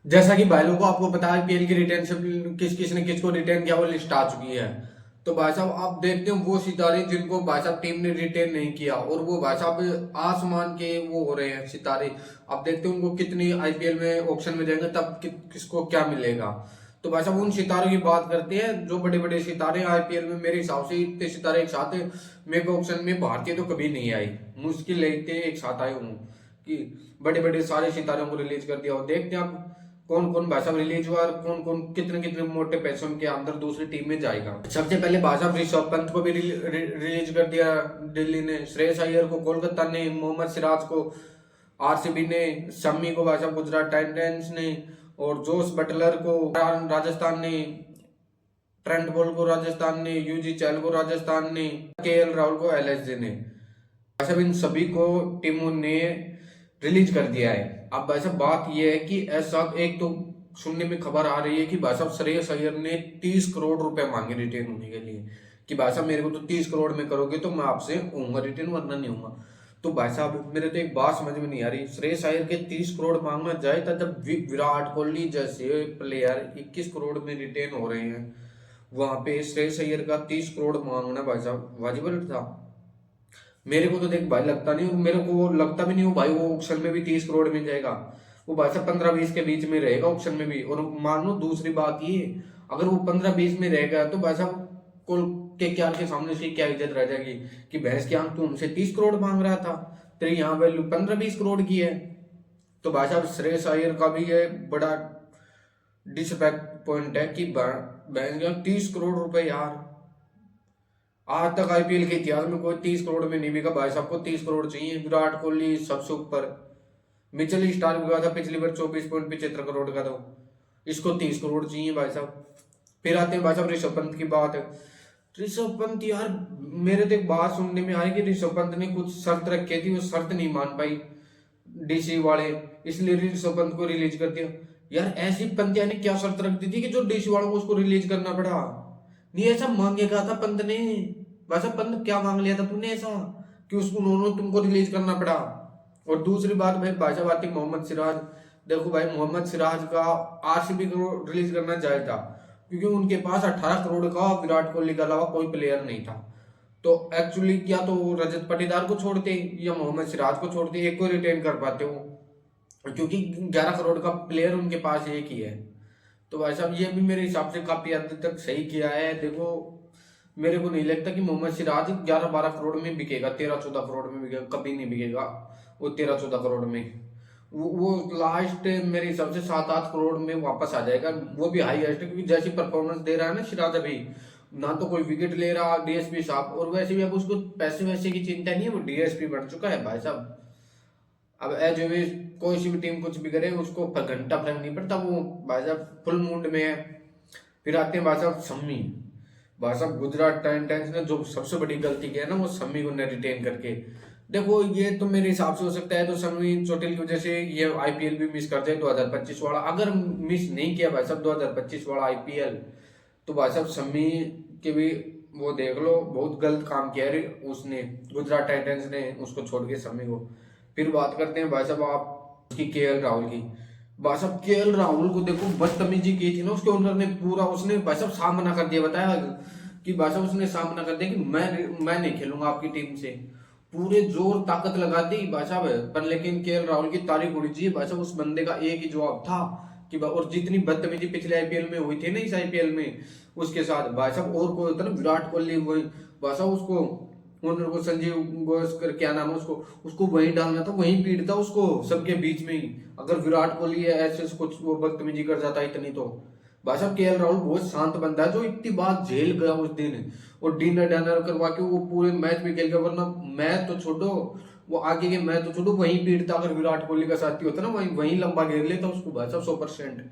जैसा कि भाई लोगों को आपको पता है आईपीएल की रिटेंशन किस किस ने किसको रिटेन किया, वो लिस्ट आ चुकी है। तो भाई साहब आप देखते हो वो सितारे जिनको भाई साहब टीम ने रिटेन नहीं किया, और वो भाई साहब आसमान के वो हो रहे हैं सितारे। आप देखते हो उनको कितनी आईपीएल में ऑप्शन में जाएंगे तब किसको क्या मिलेगा। तो भाई साहब उन सितारों की बात करते हैं जो बड़े बड़े सितारे आईपीएल में। मेरे हिसाब से इतने सितारे एक साथ मेगा ऑप्शन में भारतीय तो कभी नहीं आई, मुश्किल है इतने एक साथ आए हूँ कि बड़े बड़े सारे सितारों को रिलीज कर दिया। और देखते हैं आप कौन कौन भाई साहब रिलीज हुआ और कौन कौन कितने कितने मोटे पैसों के अंदर दूसरी टीम में जाएगा। सबसे पहले भाई साहब ऋषभ पंत को भी रिलीज कर दिया दिल्ली ने, श्रेयस अय्यर को कोलकाता ने, मोहम्मद सिराज को आरसीबी ने, शम्मी को भाई साहब गुजरात टाइटंस ने, और जोस बटलर को राजस्थान ने, ट्रेंट बोल्ट को राजस्थान ने, यूजी चहल को राजस्थान ने, केएल राहुल को एलएसजी ने। भाई साहब इन सभी को टीमों ने रिलीज कर दिया है। अब भाई साहब बात यह है कि ऐसा एक तो सुनने में खबर आ रही है कि भाई साहब श्रेयस अय्यर ने 30 करोड़ रुपए मांगे रिटेन होने के लिए, कि भाई साहब मेरे को तो 30 करोड़ में करोगे तो मैं आपसे होऊंगा रिटेन, वरना नहीं होऊंगा। तो भाई साहब मेरे तो एक बात समझ में नहीं आ रही, श्रेयस अय्यर के 30 करोड़ मांगना जाए था जब विराट कोहली जैसे प्लेयर 21 करोड़ में रिटेन हो रहे हैं, वहां पे श्रेयस अय्यर का 30 करोड़ मांगना भाई साहब वाजिब था। मेरे को तो देख भाई लगता नहीं, और मेरे को लगता भी नहीं हो भाई वो ऑप्शन में भी 30 करोड़ मिल जाएगा। वो भाई साहब 15-20 के बीच में रहेगा ऑप्शन में भी। और मान लो दूसरी बात ये, अगर वो 15-20 में रहेगा तो भाई साहब को के क्या के सामने से क्या इज्जत रह जाएगी कि भैंस की आंख तू हमसे 30 करोड़ मांग रहा था, तेरी यहाँ वैल्यू 15-20 करोड़ की है। तो भाई साहब श्रेयस अय्यर का भी ये बड़ा डिसरिस्पेक्ट पॉइंट है कि भैंस का 30 करोड़ रुपए यार, आज तक आईपीएल के इतिहास में कोई 30 करोड़ में नहीं बिका। भाई साहब को 30 करोड़ चाहिए। विराट कोहली सबसे ऊपर, मिचेल स्टार्क बिका था पिछली बार 24.75 करोड़ का, तो इसको 30 करोड़ चाहिए भाई साहब। फिर आते हैं भाई साहब ऋषभ पंत की बात है। ऋषभ पंत यार, मेरे तो एक बात सुनने में आई कि ऋषभ पंत ने कुछ शर्त रखी थी, वो शर्त नहीं मान पाई डीसी वाले, इसलिए ऋषभ पंत को रिलीज कर दिया। यार ऐसी पंत ने क्या शर्त रख दी थी कि जो डीसी वालों को उसको रिलीज करना पड़ा? नहीं ऐसा मांगेगा था पंत ने, वैसा पंत क्या मांग लिया था तूने ऐसा कि उसको उन्होंने तुमको रिलीज करना पड़ा? और दूसरी बात भाई भाई साहब आती मोहम्मद सिराज। देखो भाई मोहम्मद सिराज का आरसीबी को रिलीज करना चाहिए था, क्योंकि उनके पास 18 करोड़ का विराट कोहली के अलावा कोई प्लेयर नहीं था। तो एक्चुअली क्या तो रजत पाटीदार को छोड़ते या मोहम्मद सिराज को छोड़ते, एक को रिटेन कर पाते वो, क्योंकि 11 करोड़ का प्लेयर उनके पास एक ही है। तो भाई साहब ये भी मेरे हिसाब से काफी हद तक सही किया है। देखो मेरे को नहीं लगता कि मोहम्मद सिराज 11-12 करोड़ में बिकेगा, 13-14 करोड़ में बिकेगा, कभी नहीं बिकेगा वो 13-14 करोड़ में। वो लास्ट मेरे हिसाब से 7-8 करोड़ में वापस आ जाएगा, वो भी हाईएस्ट, क्योंकि जैसी परफॉर्मेंस दे रहा है ना सिराज अभी, ना तो कोई विकेट ले रहा डीएसपी साहब, और वैसे भी अब उसको पैसे वैसे की चिंता नहीं है, वो डीएसपी बन चुका है भाई साहब। अब एज वे कोई सी भी टीम कुछ भी करे उसको पर घंटा फर्क नहीं पड़ता, वो भाई साहब फुल मूड में है। फिर आते हैं भाई साहब शम्मी। भाई साहब गुजरात टाइटंस ने जो सबसे बड़ी गलती की है ना, वो शम्मी को ने रिटेन करके। देखो ये तो मेरे हिसाब से हो सकता है तो शम्मी चोटिल की वजह से ये आईपीएल भी मिस कर जाए 2025 वाला। अगर मिस नहीं किया भाई साहब 2025 वाला आईपीएल, तो भाई साहब शम्मी के भी वो देख लो बहुत गलत काम किया है उसने, गुजरात टाइटंस ने उसको छोड़ के शम्मी को। फिर बात करते हैं भाई साहब आप उसकी केएल राहुल की। भाई साहब केएल राहुल को देखो बदतमीजी की थी ना उसके ओनर ने, पूरा उसने भाई साहब सामना कर दिया, बताया कि भाई साहब उसने सामना कर दिया कि मैं नहीं खेलूंगा आपकी टीम से, पूरे जोर ताकत लगा दी भाई साहब। पर लेकिन केएल राहुल की तारीफ उड़ी जी भाई साहब, उस बंदे का एक ही जवाब था कि और जितनी बदतमीजी पिछले आईपीएल में हुई थी ना इस आईपीएल में उसके साथ भाई साहब, और कोई होता ना विराट कोहली वही भाई साहब उसको ओनर को संजीव गावस्कर क्या नाम है उसको उसको वहीं डालना था, वहीं पीटता उसको सबके बीच में ही। अगर विराट कोहली ऐसे कुछ वो बदतमीजी कर जाता इतनी, तो भाई साहब केएल राहुल बहुत शांत बंदा है जो इतनी बात झेल गया उस दिन, और डिनर डनर करवा के वो पूरे मैच भी खेल गया। वरना मैच तो छोड़ो, वो आगे के मैच तो छोड़ो, वहीं पीटता। अगर विराट कोहली का साथी होता ना वहीं वहीं लंबा घेर लेता उसको भाई साहब 100%।